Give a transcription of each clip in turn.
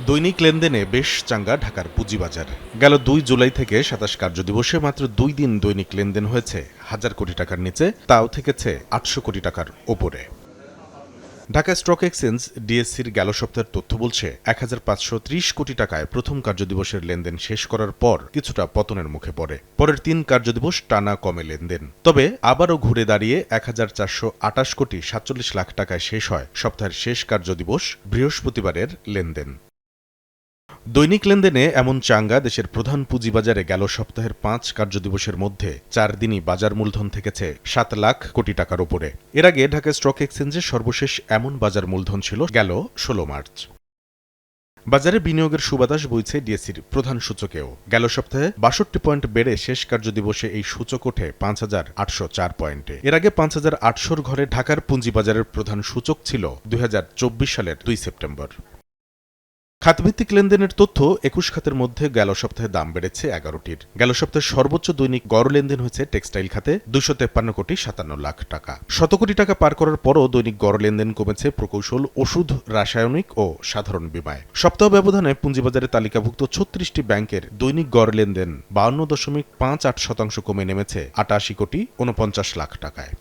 দৈনিক লেনদেনে বেশ চাঙ্গা ঢাকার পুঁজিবাজার। গেল ২ জুলাই থেকে ২৭ কার্যদিবসে মাত্র ২ দিন দৈনিক লেনদেন হয়েছে ১,০০০ কোটি টাকার নিচে, তাও থেকেছে ৮০০ কোটি টাকার ওপরে। ঢাকা স্টক এক্সচেঞ্জ ডিএসসির গেল সপ্তাহের তথ্য বলছে ১,৫৩০ কোটি টাকায় প্রথম কার্যদিবসের লেনদেন শেষ করার পর কিছুটা পতনের মুখে পড়ে। পরের ৩ কার্যদিবস টানা কমে লেনদেন, তবে আবারও ঘুরে দাঁড়িয়ে ১,৪২৮ কোটি ৪৭ লাখ টাকায় শেষ হয় সপ্তাহের শেষ কার্যদিবস বৃহস্পতিবারের লেনদেন। দৈনিক লেনদেনে এমন চাঙ্গা দেশের প্রধান পুঁজিবাজারে গেল সপ্তাহের ৫ কার্যদিবসের মধ্যে ৪ দিনই বাজার মূলধন থেকেছে ৭ লাখ কোটি টাকার উপরে। এর আগে ঢাকা স্টক এক্সচেঞ্জে সর্বশেষ এমন বাজার মূলধন ছিল গেল ১৬ মার্চ। বাজারে বিনিয়োগের সুবাতাস বইছে ডিএসসির প্রধান সূচকেও। গেল সপ্তাহে ৬২ পয়েন্ট বেড়ে শেষ কার্যদিবসে এই সূচক ওঠে ৫,৮০৪ পয়েন্টে। এর আগে ৫,৮০০ ঘরে ঢাকার পুঁজিবাজারের প্রধান সূচক ছিল ২০২৪ সালের ২ সেপ্টেম্বর। খাতভিত্তিক লেনদেনের তথ্য ২১ খাতের মধ্যে গেল সপ্তাহে দাম বেড়েছে ১১টির। গেল সপ্তাহে সর্বোচ্চ দৈনিক গড় লেনদেন হয়েছে টেক্সটাইল খাতে ২৫৩ কোটি ৫৭ লাখ টাকা। ১০০ কোটি টাকা পার করার পরও দৈনিক গড় লেনদেন কমেছে প্রকৌশল, ওষুধ, রাসায়নিক ও সাধারণ বিমায়। সপ্তাহ ব্যবধানে পুঁজিবাজারে তালিকাভুক্ত ৩৬টি ব্যাংকের দৈনিক গড় লেনদেন ৫২.৫৮% কমে নেমেছে ৮৮ কোটি ৪৯ লাখ টাকায়।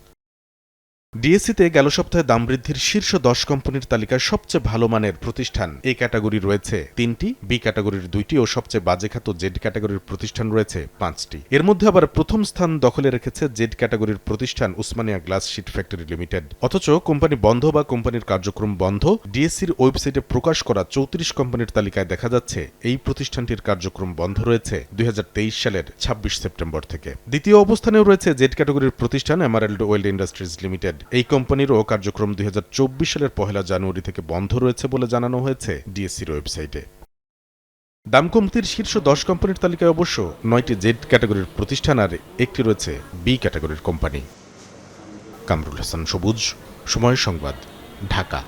ডিএসসিতে গেল সপ্তাহে দাম বৃদ্ধির শীর্ষ ১০ কোম্পানির তালিকায় সবচেয়ে ভালো মানের প্রতিষ্ঠান এ ক্যাটাগরি রয়েছে ৩টি, বি ক্যাটাগরির 2টি ও সবচেয়ে বাজে খ্যাত জেড ক্যাটাগরির প্রতিষ্ঠান রয়েছে 5টি। এর মধ্যে আবার প্রথম স্থান দখলে রেখেছে জেড ক্যাটাগরির প্রতিষ্ঠান Usmania glass sheet factory limited. অথচ কোম্পানি বন্ধ বা কোম্পানির কার্যক্রম বন্ধ ডিএসসির ওয়েবসাইটে প্রকাশ করা ৩৪ কোম্পানির তালিকায় দেখা যাচ্ছে এই প্রতিষ্ঠানটির কার্যক্রম বন্ধ রয়েছে ২০২৩ সালের ২৬ সেপ্টেম্বর থেকে। দ্বিতীয় অবস্থানেও রয়েছে জেড ক্যাটাগরির প্রতিষ্ঠান এমারেল্ড ওয়েল্ড ইন্ডাস্ট্রিজ লিমিটেড। এই কোম্পানিরও কার্যক্রম ২০২৪ সালের ১ জানুয়ারি থেকে বন্ধ রয়েছে বলে জানানো হয়েছে ডিএসসির ওয়েবসাইটে। দাম কমতির শীর্ষ ১০ কোম্পানির তালিকায় অবশ্য ৯টি জেড ক্যাটাগরির প্রতিষ্ঠান আর একটি রয়েছে বি ক্যাটাগরির কোম্পানি। কামরুল হাসান সবুজ, সময় সংবাদ, ঢাকা।